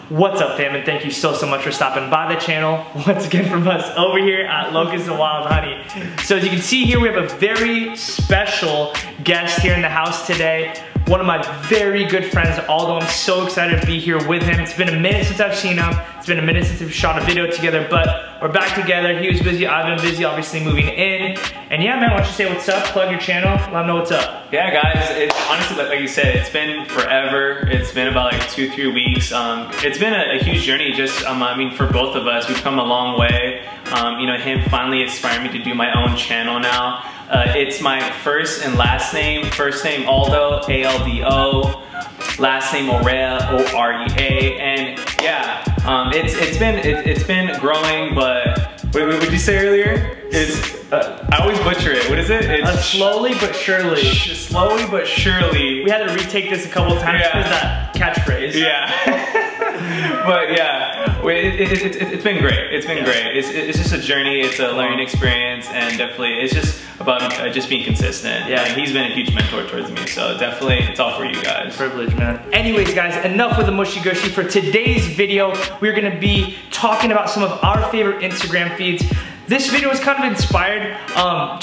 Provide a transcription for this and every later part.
What's up, fam, and thank you so much for stopping by the channel once again from us over here at Locust&WildHoney. So as you can see here, we have a very special guest here in the house today. One of my very good friends, Aldo. I'm so excited to be here with him. It's been a minute since I've seen him. It's been a minute since we've shot a video together, but we're back together. He was busy, I've been busy, obviously moving in. And yeah, man, why don't you say what's up, plug your channel, let them know what's up. Yeah, guys, it's honestly, like you said, it's been forever. It's been about like 2-3 weeks. It's been a huge journey just, I mean, for both of us. We've come a long way. You know, him finally inspired me to do my own channel now. It's my first and last name. First name Aldo, A-L-D-O. Last name Orea, O-R-E-A. And yeah, it's been growing, but what would you say earlier? I always butcher it. What is it? It's slowly but surely. Slowly but surely. We had to retake this a couple of times because that catchphrase. Yeah. But yeah, it's been great. It's been great. It's just a journey. It's a learning experience, and definitely it's just about just being consistent. Yeah, and he's been a huge mentor towards me, so definitely it's all for you guys. Privilege, man. Anyways, guys, enough with the mushy gushy. For today's video, we're gonna be talking about some of our favorite Instagram feeds. This video was kind of inspired, I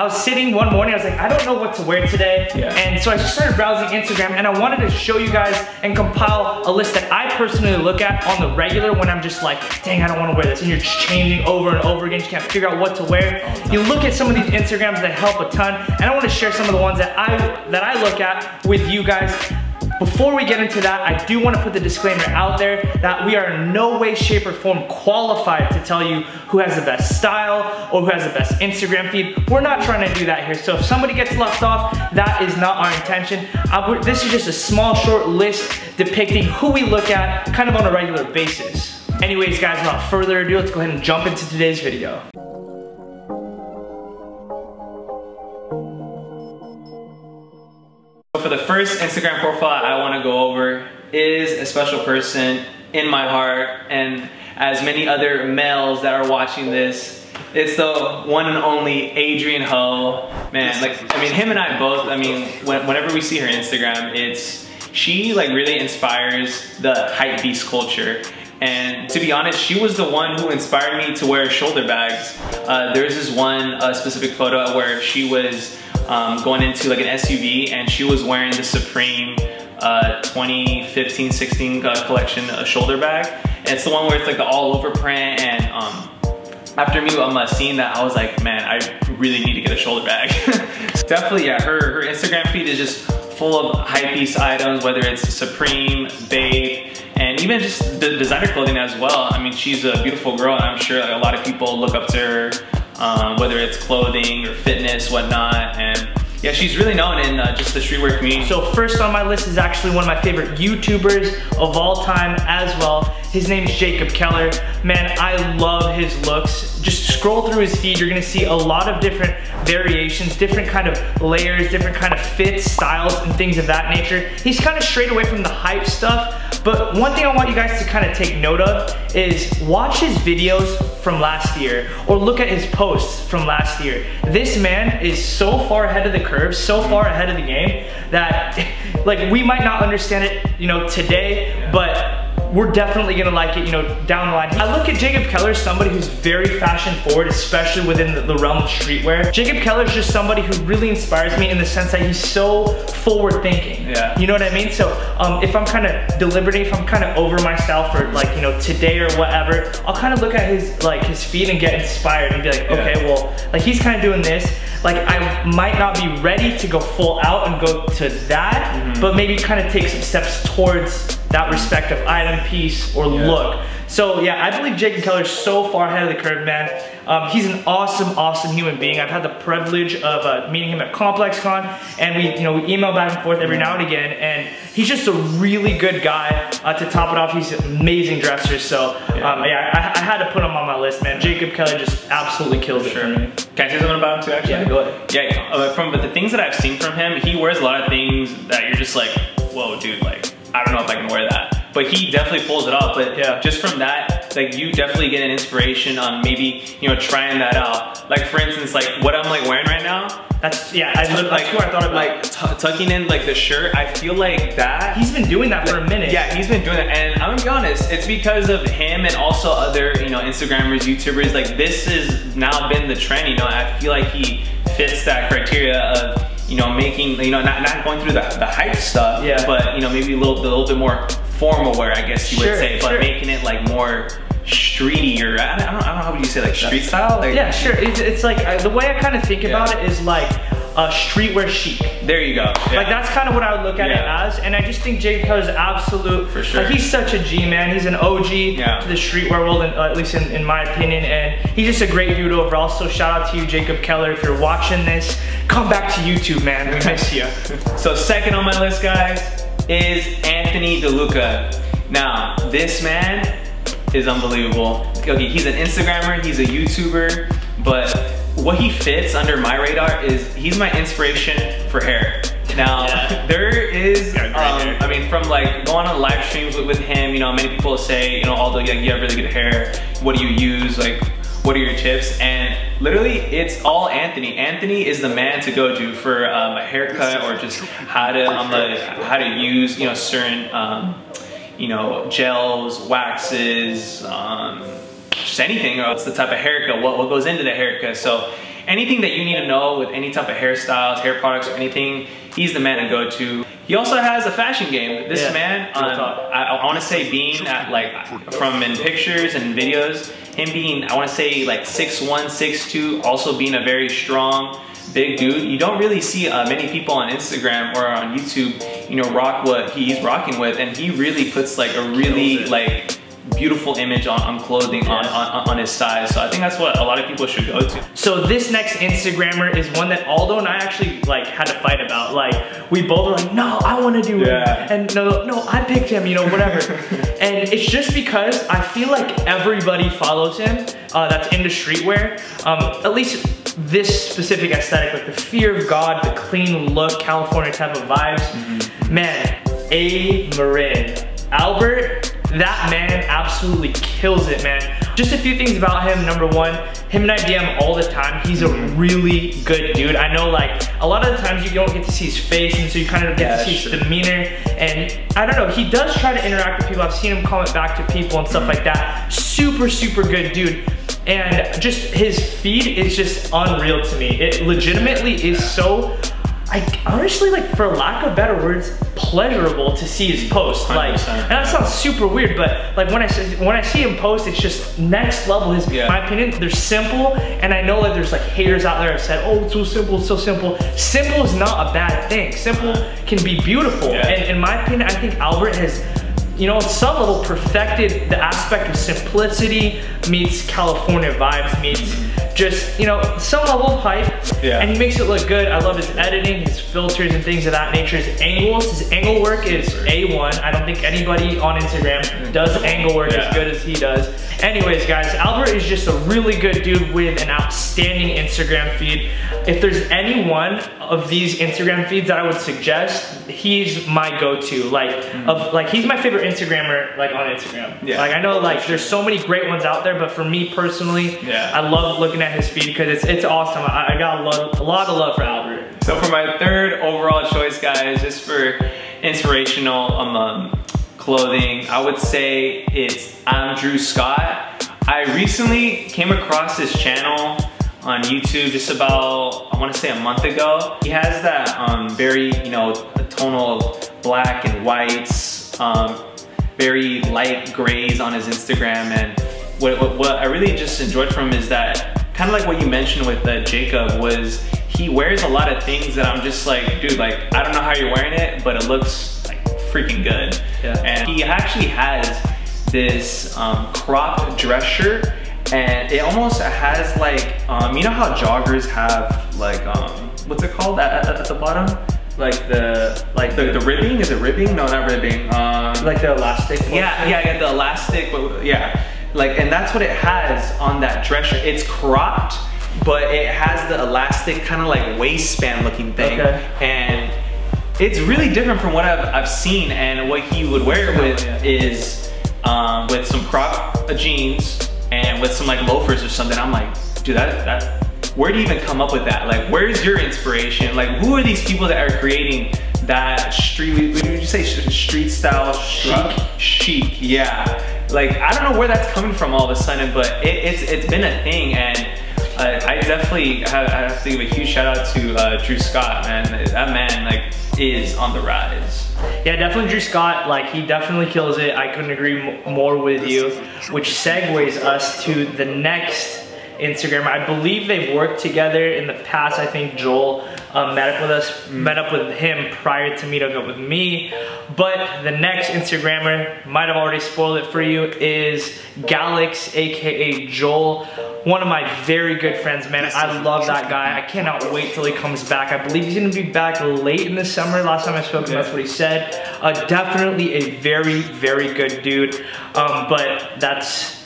was sitting one morning, I was like, I don't know what to wear today. Yeah. And so I just started browsing Instagram, and I wanted to show you guys and compile a list that I personally look at on the regular when I'm just like, dang, I don't want to wear this. And you're just changing over and over again, you can't figure out what to wear. You look at some of these Instagrams that help a ton, and I want to share some of the ones that I look at with you guys. Before we get into that, I do want to put the disclaimer out there that we are in no way, shape, or form qualified to tell you who has the best style or who has the best Instagram feed. We're not trying to do that here. So if somebody gets left off, that is not our intention. This is just a small, short list depicting who we look at kind of on a regular basis. Anyways, guys, without further ado, let's go ahead and jump into today's video. For the first Instagram profile I want to go over is a special person in my heart, and as many other males that are watching this, it's the one and only Adrian Ho. Man, like, I mean, him and I both, I mean, whenever we see her Instagram, she like really inspires the hype beast culture. And to be honest, she was the one who inspired me to wear shoulder bags. There's this one specific photo where she was going into like an SUV, and she was wearing the Supreme 2015-16 collection shoulder bag. And it's the one where it's like the all over print, and after me seeing that, I was like, man, I really need to get a shoulder bag. Definitely, yeah, her Instagram feed is just full of hypebeast items, whether it's Supreme, Babe, and even just the designer clothing as well. I mean, she's a beautiful girl, and I'm sure like, a lot of people look up to her, whether it's clothing or fitness, whatnot. And yeah, she's really known in just the streetwear community. So first on my list is actually one of my favorite YouTubers of all time as well. His name is Jacob Keller. Man, I love his looks. Just scroll through his feed, you're gonna see a lot of different variations, different kind of layers, different kind of fits, styles, and things of that nature. He's kind of straight away from the hype stuff, but one thing I want you guys to kind of take note of is watch his videos from last year, or look at his posts from last year. This man is so far ahead of the curve, so far ahead of the game, that like we might not understand it, you know, today, but we're definitely gonna like it, you know, down the line. I look at Jacob Keller as somebody who's very fashion forward, especially within the realm of streetwear. Jacob Keller is just somebody who really inspires me in the sense that he's so forward thinking. Yeah. You know what I mean? So if I'm kind of deliberating, if I'm kind of over myself for like, you know, today or whatever, I'll kind of look at his feed and get inspired and be like, okay, well, like he's kind of doing this. Like I might not be ready to go full out and go to that, but maybe kind of take some steps towards that respective item, piece, or look. So yeah, I believe Jacob Keller is so far ahead of the curve, man. He's an awesome, awesome human being. I've had the privilege of meeting him at ComplexCon, and we email back and forth every now and again, and he's just a really good guy. To top it off, he's an amazing dresser, so yeah, I had to put him on my list, man. Jacob Keller just absolutely kills it for me. Can I say something about him too, actually? Yeah, go ahead. Yeah, from the things that I've seen from him, he wears a lot of things that you're just like, whoa, dude, like, I don't know if I can wear that. But he definitely pulls it off. But yeah, just from that, like you definitely get an inspiration on maybe, you know, trying that out. Like for instance, like what I'm like wearing right now, That's, yeah, that's who I thought about. Like tucking in like the shirt, I feel like that. He's been doing that for a minute. Yeah, he's been doing that, and I'm gonna be honest, it's because of him and also other, you know, Instagrammers, YouTubers. Like this has now been the trend, you know. I feel like he fits that criteria of, you know, making, you know, not going through the hype stuff, yeah, but you know, maybe a little bit more formal wear, I guess you would say, but making it like more streety, or I don't know how would you say, like street style? Like, yeah, sure. It's like the way I kind of think about it is like streetwear chic. There you go. Yeah. Like that's kind of what I would look at it as, and I just think Jake Keller's absolute. For sure. Like he's such a G, man. He's an OG to the streetwear world, and at least in my opinion, and he's just a great dude overall. So shout out to you, Jacob Keller. If you're watching this, come back to YouTube, man. We miss you. So second on my list, guys, is Anthony DeLuca. Now, this man is unbelievable. Okay, he's an Instagrammer, he's a YouTuber, but what he fits under my radar is he's my inspiration for hair. Now, there is, I mean, from like going on live streams with him, you know, many people say, you know, although you have really good hair, what do you use? Like, what are your tips? And literally, it's all Anthony. Anthony is the man to go to for a haircut, or just how to use, you know, certain you know, gels, waxes, just anything. What's the type of haircut? What goes into the haircut? So anything that you need to know with any type of hairstyles, hair products, or anything, he's the man to go to. He also has a fashion game. This man, I want to say, being at like, from in pictures and videos, him being, I want to say like 6'1", 6'2", also being a very strong, big dude. You don't really see many people on Instagram or on YouTube, you know, rock what he's rocking with, and he really puts like a really like beautiful image on clothing on his size. So I think that's what a lot of people should go to. So this next Instagrammer is one that Aldo and I actually like had to fight about. Like we both were like, no, I want to do it, and no, I picked him, you know, whatever. And it's just because I feel like everybody follows him that's into streetwear, at least this specific aesthetic, like the fear of God, the clean look, California type of vibes. Man, Marin. Albert, that man absolutely kills it, man. Just a few things about him. Number one, him and I DM all the time. He's a really good dude. I know like a lot of the times you don't get to see his face, and so you kind of get to see his demeanor. And I don't know, he does try to interact with people. I've seen him comment back to people and stuff like that. Super, super good dude. And just his feed is just unreal to me. It legitimately is so, honestly, like for lack of better words, pleasurable to see his post. Like, and that sounds super weird, but like when I see him post, it's just next level. My opinion, they're simple, and I know that there's like haters out there have said, oh, it's so simple, it's so simple. Simple is not a bad thing. Simple can be beautiful. And in my opinion, I think Albert has, you know, on some level perfected the aspect of simplicity meets California vibes meets just, you know, some level of hype. And he makes it look good. I love his editing, his filters and things of that nature. His angles, his angle work is A1. I don't think anybody on Instagram does angle work as good as he does. Anyways, guys, Albert is just a really good dude with an outstanding Instagram feed. If there's any one of these Instagram feeds that I would suggest, he's my go-to. Like, he's my favorite Instagrammer, like on Instagram. Like, I know like there's so many great ones out there, but for me personally, I love looking at his feed because it's awesome. I got a lot of love for Albert. So for my third overall choice, guys, just for inspirational clothing, I would say it's Andrew Scott. I recently came across this channel on YouTube just about, I want to say a month ago. He has that very, you know, tonal black and whites, very light grays on his Instagram. And what I really just enjoyed from him is that, kind of like what you mentioned with Jacob, was he wears a lot of things that I'm just like, dude, like, I don't know how you're wearing it, but it looks like freaking good. And he actually has this cropped dress shirt, and it almost has like, you know how joggers have like, what's it called at the bottom? Like the ribbing? Is it ribbing? No, not ribbing. Like the elastic? Yeah, the elastic, like, and that's what it has on that dress shirt. It's cropped, but it has the elastic kind of like waistband looking thing. And it's really different from what I've seen, and what he would wear it with is with some cropped jeans and with some like loafers or something. I'm like, dude, that where do you even come up with that? Like, where's your inspiration? Like, who are these people that are creating that street, what did you say, street style chic? Yeah. Like, I don't know where that's coming from all of a sudden, but it's been a thing, and I definitely have to give a huge shout out to Drew Scott, man. That man, like, is on the rise. Yeah, definitely Drew Scott, like, he definitely kills it. I couldn't agree more with you, which segues us to the next Instagram. I believe they've worked together in the past. I think Joel met up with him prior to meeting up with me. But the next Instagrammer, might have already spoiled it for you, is Galax, aka Joel. One of my very good friends, man. I love that guy. I cannot wait till he comes back. I believe he's gonna be back late in the summer. Last time I spoke to him, that's what he said. Definitely a very, very good dude. But that's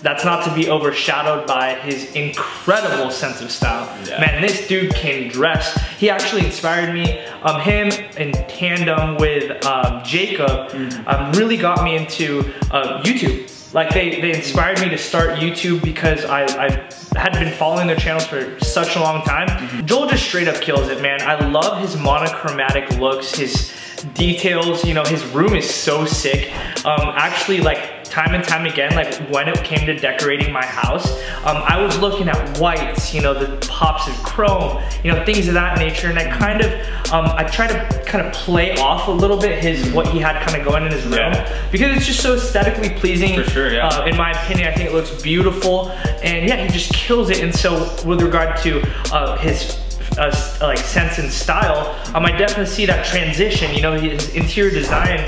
not to be overshadowed by his incredible sense of style. Yeah. Man, this dude can dress. He actually inspired me. Him in tandem with Jacob really got me into YouTube. Like, they inspired me to start YouTube because I had been following their channels for such a long time. Joel just straight up kills it, man. I love his monochromatic looks, his details, you know, his room is so sick. Actually, like, time and time again, like when it came to decorating my house, I was looking at whites, you know, the pops of chrome, you know, things of that nature, and I kind of, I try to kind of play off a little bit what he had kind of going in his room, because it's just so aesthetically pleasing. For sure, yeah. In my opinion, I think it looks beautiful, and yeah, he just kills it. And so with regard to his like sense and style, I definitely see that transition. You know, his interior design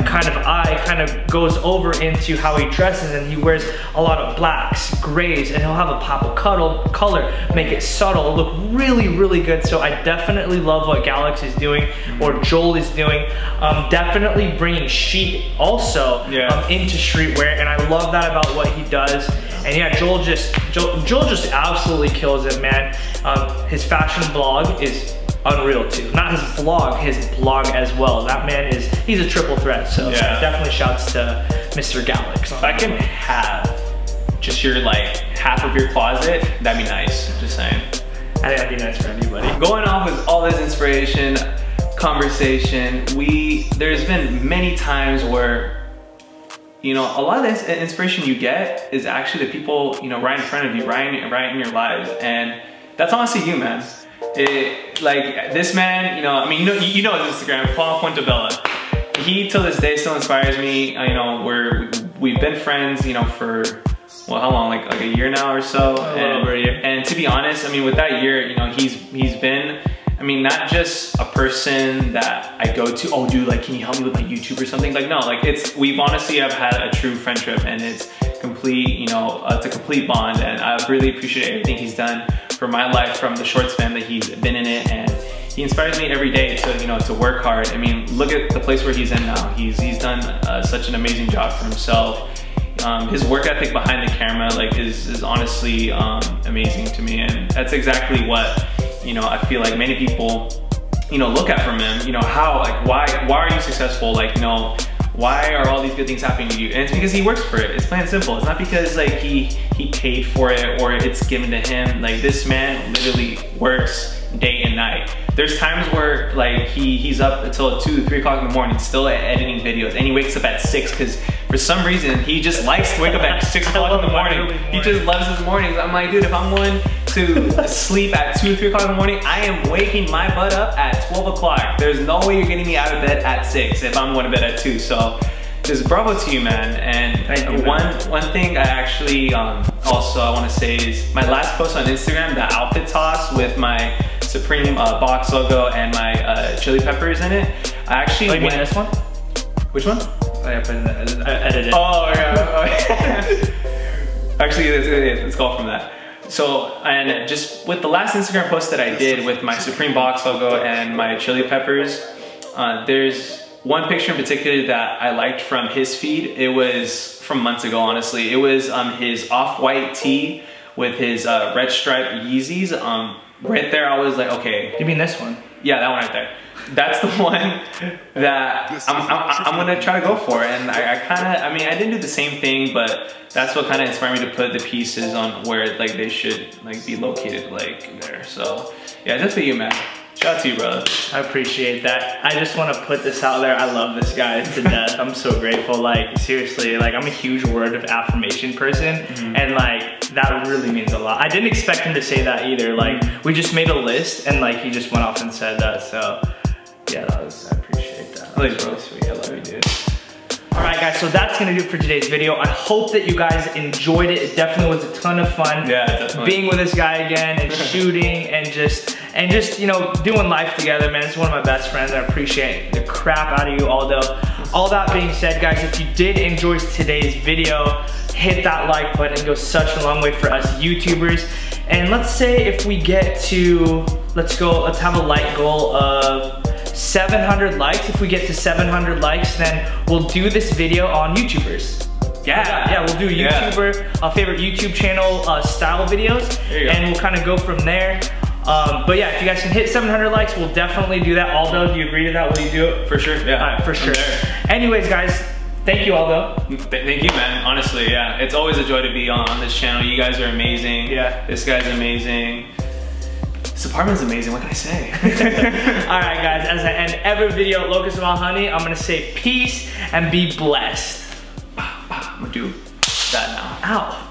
kind of goes over into how he dresses, and he wears a lot of blacks, grays, and he'll have a pop of color, make it subtle, look really, really good. So I definitely love what Galax is doing, or Joel is doing. Definitely bringing chic also into streetwear, and I love that about what he does. And yeah, Joel just absolutely kills it, man. His fashion blog is unreal too. Not his vlog, his blog as well. That man he's a triple threat. So definitely shouts to Mr. Galax. If I can have just your, like, half of your closet, that'd be nice, just saying. I think that'd be nice for anybody. Going off with all this inspiration, conversation, there's been many times where, you know, a lot of this inspiration you get is actually the people, you know, right in front of you, right in your lives, and that's honestly you, man. Like, this man, you know, I mean, you know his Instagram, Fuenteballa. He, till this day, still inspires me. You know, we've been friends, you know, for, well, how long? Like a year now or so. Over a year. And to be honest, I mean, with that year, you know, he's been, I mean, not just a person that I go to, oh dude, like, can you help me with my YouTube or something? Like, no, like, we've honestly have had a true friendship, and it's complete, you know, it's a complete bond, and I really appreciate everything he's done for my life from the short span that he's been in it, and he inspires me every day to, you know, to work hard. I mean, look at the place where he's in now. He's done such an amazing job for himself. His work ethic behind the camera, like, is honestly amazing to me, and that's exactly what, you know, I feel like many people, you know, look at from him. You know, how, like, why are you successful? Like, you know, why are all these good things happening to you? And it's because he works for it. It's plain and simple. It's not because, like, he paid for it or it's given to him. Like, this man literally works day and night. There's times where, like, he's up until 2, 3 o'clock in the morning still editing videos, and he wakes up at 6 because for some reason he just likes to wake up at 6 o'clock in the morning. He just loves his mornings. I'm like, dude, if I'm going to sleep at 2, 3 o'clock in the morning, I am waking my butt up at 12 o'clock. There's no way you're getting me out of bed at 6 if I'm going to bed at 2. So just bravo to you, man. And one thing I actually also I want to say is my last post on Instagram, the outfit toss with my Supreme box logo and my chili peppers in it. I actually you mean this one? Which one? Oh, yeah, put it in the edit. Oh, yeah. Actually, let's go from that. So, and just with the last Instagram post that I did with my Supreme box logo and my chili peppers, there's one picture in particular that I liked from his feed. It was from months ago, honestly. It was his off-white tee with his red stripe Yeezys. Right there, I was like, okay. You mean this one? Yeah, that one right there. That's the one that I'm gonna try to go for. And I mean, I didn't do the same thing, but that's what kind of inspired me to put the pieces on where like they should like be located like there. So yeah, just for you, man. Shout out to you, brother. I appreciate that. I just want to put this out there. I love this guy to death. I'm so grateful. Like, seriously, like, I'm a huge word of affirmation person. And like, that really means a lot. I didn't expect him to say that either. Like, we just made a list and like, he just went off and said that. So yeah, I appreciate that. Thanks, bro. Sweet. I love you, dude. All right, guys, so that's gonna do it for today's video. I hope that you guys enjoyed it. It definitely was a ton of fun. Yeah, definitely. Being with this guy again and shooting and just, you know, doing life together, man. It's one of my best friends. I appreciate the crap out of you, Aldo. All that being said, guys, if you did enjoy today's video, hit that like button. It goes such a long way for us YouTubers. And let's say if we get to, let's have a like goal of 700 likes. If we get to 700 likes, then we'll do this video on YouTubers. Yeah, we'll do YouTuber, favorite YouTube channel style videos, and we'll kind of go from there. But yeah, if you guys can hit 700 likes, we'll definitely do that. Aldo, do you agree to that? Will you do it? For sure, yeah. All right, for sure. Anyways, guys, thank you, Aldo. Thank you, man. Honestly, yeah. It's always a joy to be on this channel. You guys are amazing. Yeah. This guy's amazing. This apartment's amazing, what can I say? Alright guys, as I end every video at Locust&WildHoney, I'm gonna say peace and be blessed. I'm gonna do that now. Ow.